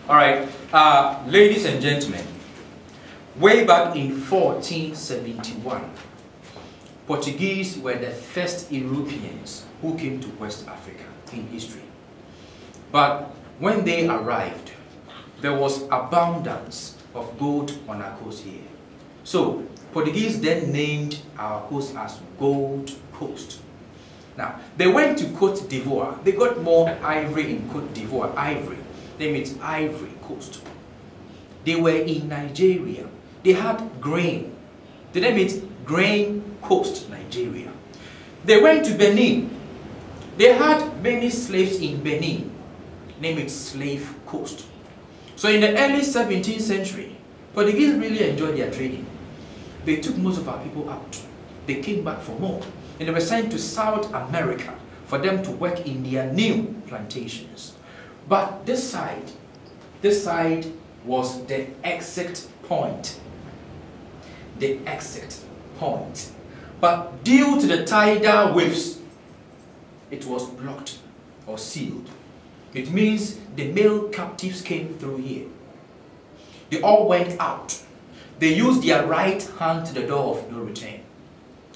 All right, ladies and gentlemen, way back in 1471, Portuguese were the first Europeans who came to West Africa in history. But when they arrived, there was abundance of gold on our coast here. So Portuguese then named our coast as Gold Coast. Now, they went to Cote d'Ivoire. They got more ivory in Cote d'Ivoire, ivory. They mean Ivory Coast. They were in Nigeria. They had grain. They named it Grain Coast, Nigeria. They went to Benin. They had many slaves in Benin. Name it Slave Coast. So in the early 17th century, Portuguese really enjoyed their trading. They took most of our people out. They came back for more. And they were sent to South America for them to work in their new plantations. But this side was the exit point. The exit point. But due to the tidal waves, it was blocked or sealed. It means the male captives came through here. They all went out. They used their right hand to the door of no return.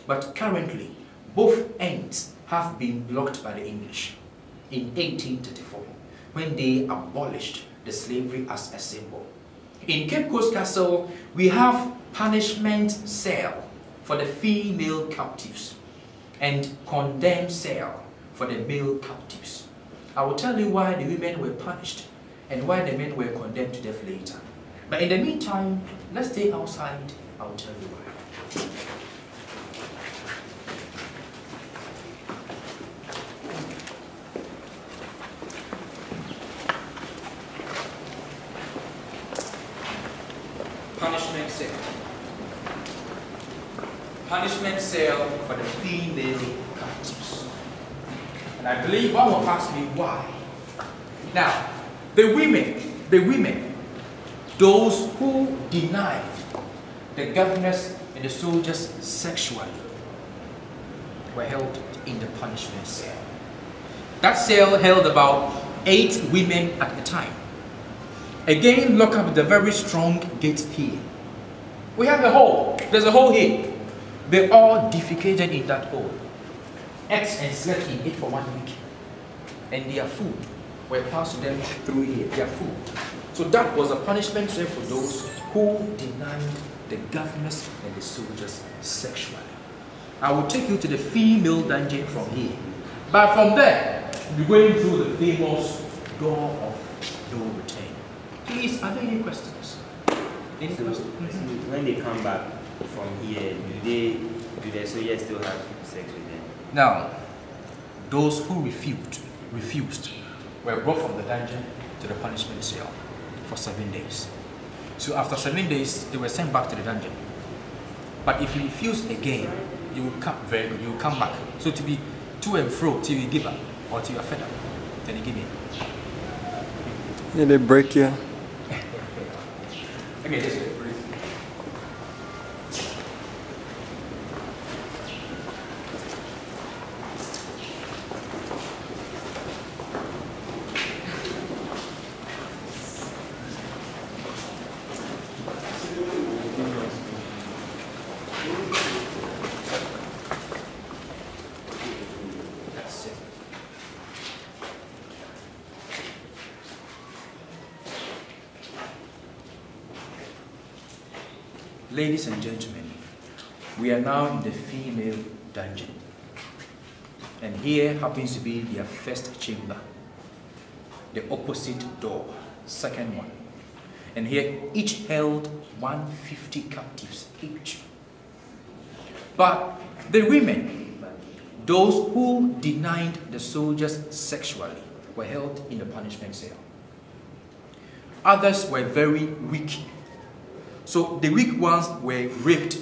But currently, both ends have been blocked by the English in 1834, when they abolished the slavery as a symbol. In Cape Coast Castle, we have punishment cell for the female captives and condemned cell for the male captives. I will tell you why the women were punished and why the men were condemned to death later. But in the meantime, let's stay outside. I will tell you why. Punishment cell. Punishment cell for the female captives. And I believe one will ask me why. Now, the women, those who denied the governors and the soldiers sexually, were held in the punishment cell. That cell held about 8 women at a time. Again, look up the very strong gate here. We have a hole. There's a hole here. They all defecated in that hole. Ate and slept in it for 1 week. And their food were passed to them through here, their food. So that was a punishment for those who denied the governors and the soldiers sexually. I will take you to the female dungeon from here. But from there, you're going through the famous door of no return. Please, are there any questions? Any questions? When they come back from here, do the soldiers still have sex with them? Now, those who refused were brought from the dungeon to the punishment cell for 7 days. So after 7 days, they were sent back to the dungeon. But if you refuse again, you will come very good. You will come back. So to be to and fro till you give up or till you are fed up, then you give in. Yeah, they break you. Okay, this way. Ladies and gentlemen, we are now in the female dungeon. And here happens to be their first chamber. The opposite door, second one. And here each held 150 captives each. But the women, those who denied the soldiers sexually, were held in the punishment cell. Others were very weak. So the weak ones were raped.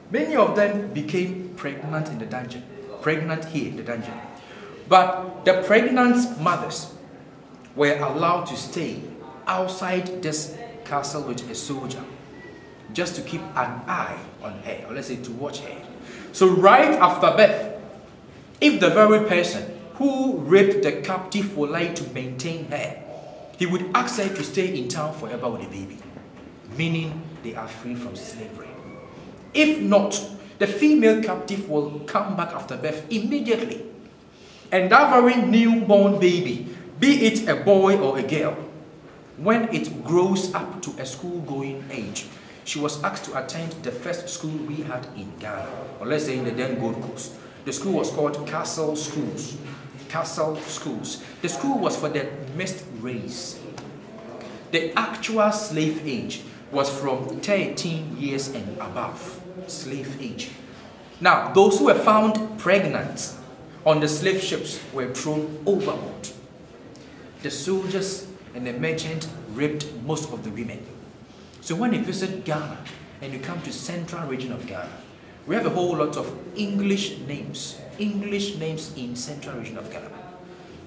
Many of them became pregnant in the dungeon. Pregnant here in the dungeon. But the pregnant mothers were allowed to stay outside this castle with a soldier, just to keep an eye on her, or let's say to watch her. So right after birth, if the very person who raped the captive would like to maintain her, he would ask her to stay in town forever with the baby, meaning they are free from slavery. If not, the female captive will come back after birth immediately. And that very newborn baby, be it a boy or a girl, when it grows up to a school-going age, she was asked to attend the first school we had in Ghana, or let's say in the then Gold Coast. The school was called Castle Schools. Castle Schools. The school was for the mixed race. The actual slave age was from 13 years and above. Slave age. Now, those who were found pregnant on the slave ships were thrown overboard. The soldiers and the merchant raped most of the women. So when you visit Ghana and you come to central region of Ghana, we have a whole lot of English names in central region of Ghana.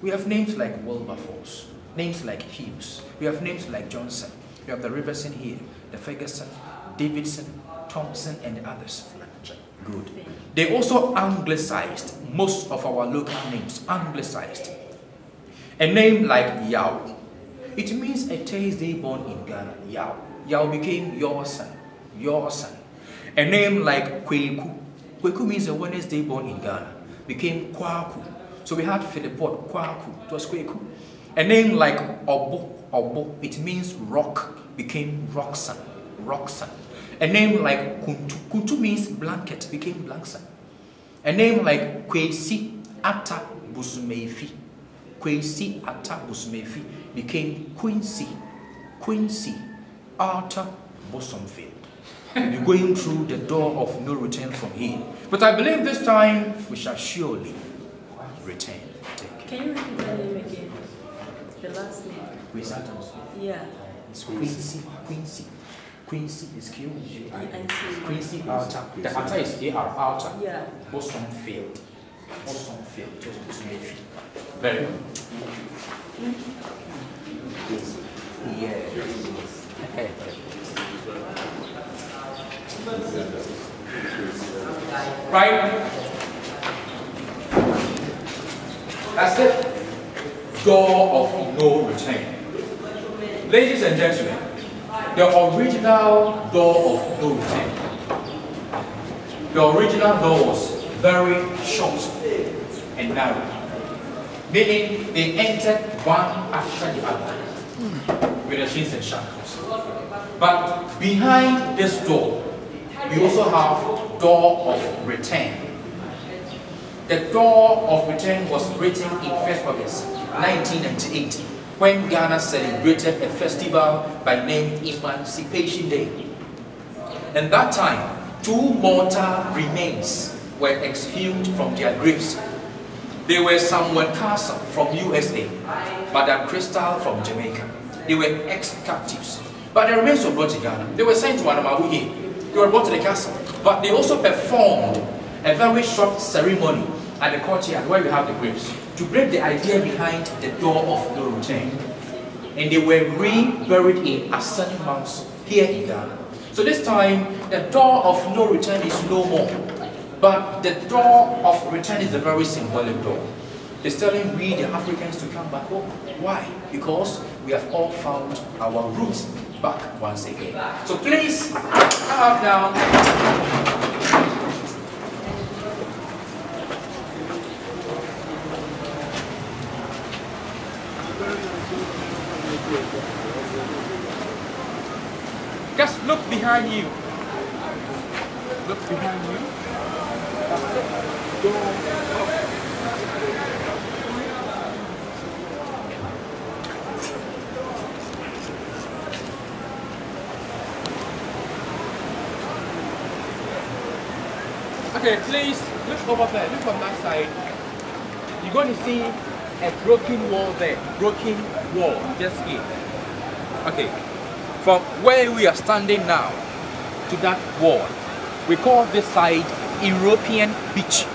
We have names like Wilberforce, names like Hughes, we have names like Johnson, we have the Riverson here, the Ferguson, Davidson, Thompson, and others. Good. They also anglicized most of our local names, anglicized. A name like Yao, it means a Thursday born in Ghana, Yao. Yao became your son, your son. A name like Kweku, Kweku means a Wednesday born in Ghana, became Kwaku. So we had Philipot, Kwaku, it was Kweku. A name like Obo, Obo, it means rock, became Roxan, Roxan. A name like Kuntu, Kuntu means blanket, became Blankson. A name like Kwesi Ata Busumefi, Kwesi Ata Busumefi, became Quincy, Quincy Arthur Bosomfield. You're going through the door of no return from here. But I believe this time we shall surely return. Can you repeat the name again? The last name? Quincy. Yeah. It's Quincy. Quincy. Quincy is Q. Quincy Arthur. The Arthur is A-R, Arthur. Yeah. Bosomfield. Bosomfield. Very good. Yeah. Right? That's it. Door of no return. Ladies and gentlemen, the original door of no return. The original door was very short and narrow, meaning they entered one after the other with the chains and shackles. But behind this door, we also have door of return. The door of return was written in 1st August 1998 when Ghana celebrated a festival by name Emancipation Day. And that time, 2 mortal remains were exhumed from their graves. They were Samuel Castle from USA, Madam Crystal from Jamaica. They were ex-captives, but the remains were brought to Ghana. They were sent to Anamabu here. They were brought to the castle, but they also performed a very short ceremony at the courtyard where we have the graves to break the idea behind the door of no return. And they were reburied in Asani Mounds here in Ghana. So this time, the door of no return is no more. But the door of return is a very symbolic door. It's telling we, the Africans, to come back home. Why? Because we have all found our roots back once again. So please, come up now. Just look behind you. Look behind you. That's it. Go up. Okay, please look over there. Look on that side. You're going to see a broken wall there. Broken wall just here. Okay. From where we are standing now to that wall, we call this side European beach.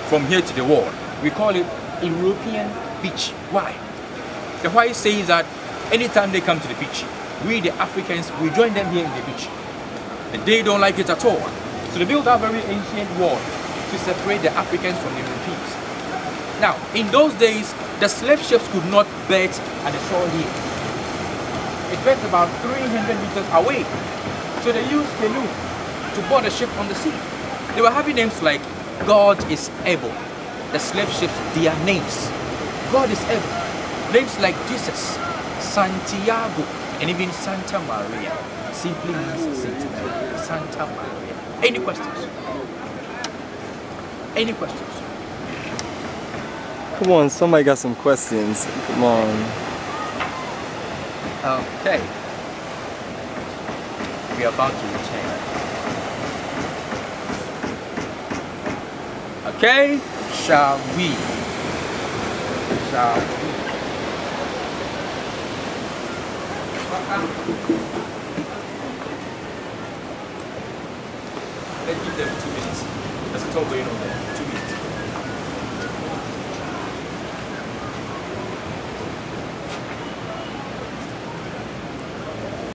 From here to the wall, we call it European beach. Why? The white says that anytime they come to the beach, we the Africans, we join them here in the beach. And they don't like it at all. So they built a very ancient wall to separate the Africans from the Europeans. Now, in those days, the slave ships could not berth at the shore here. It berthed about 300 meters away. So they used canoe to board the ship on the sea. They were having names like God is able. The slave ships, their names. God is able. Names like Jesus, Santiago, and even Santa Maria. Simply means Saint Mary. Santa Maria. Any questions? Any questions? Come on, somebody got some questions. Come on. Okay. We are about to return. Okay, shall we? Shall we? Let's give them 2 minutes. There's a talk going on there.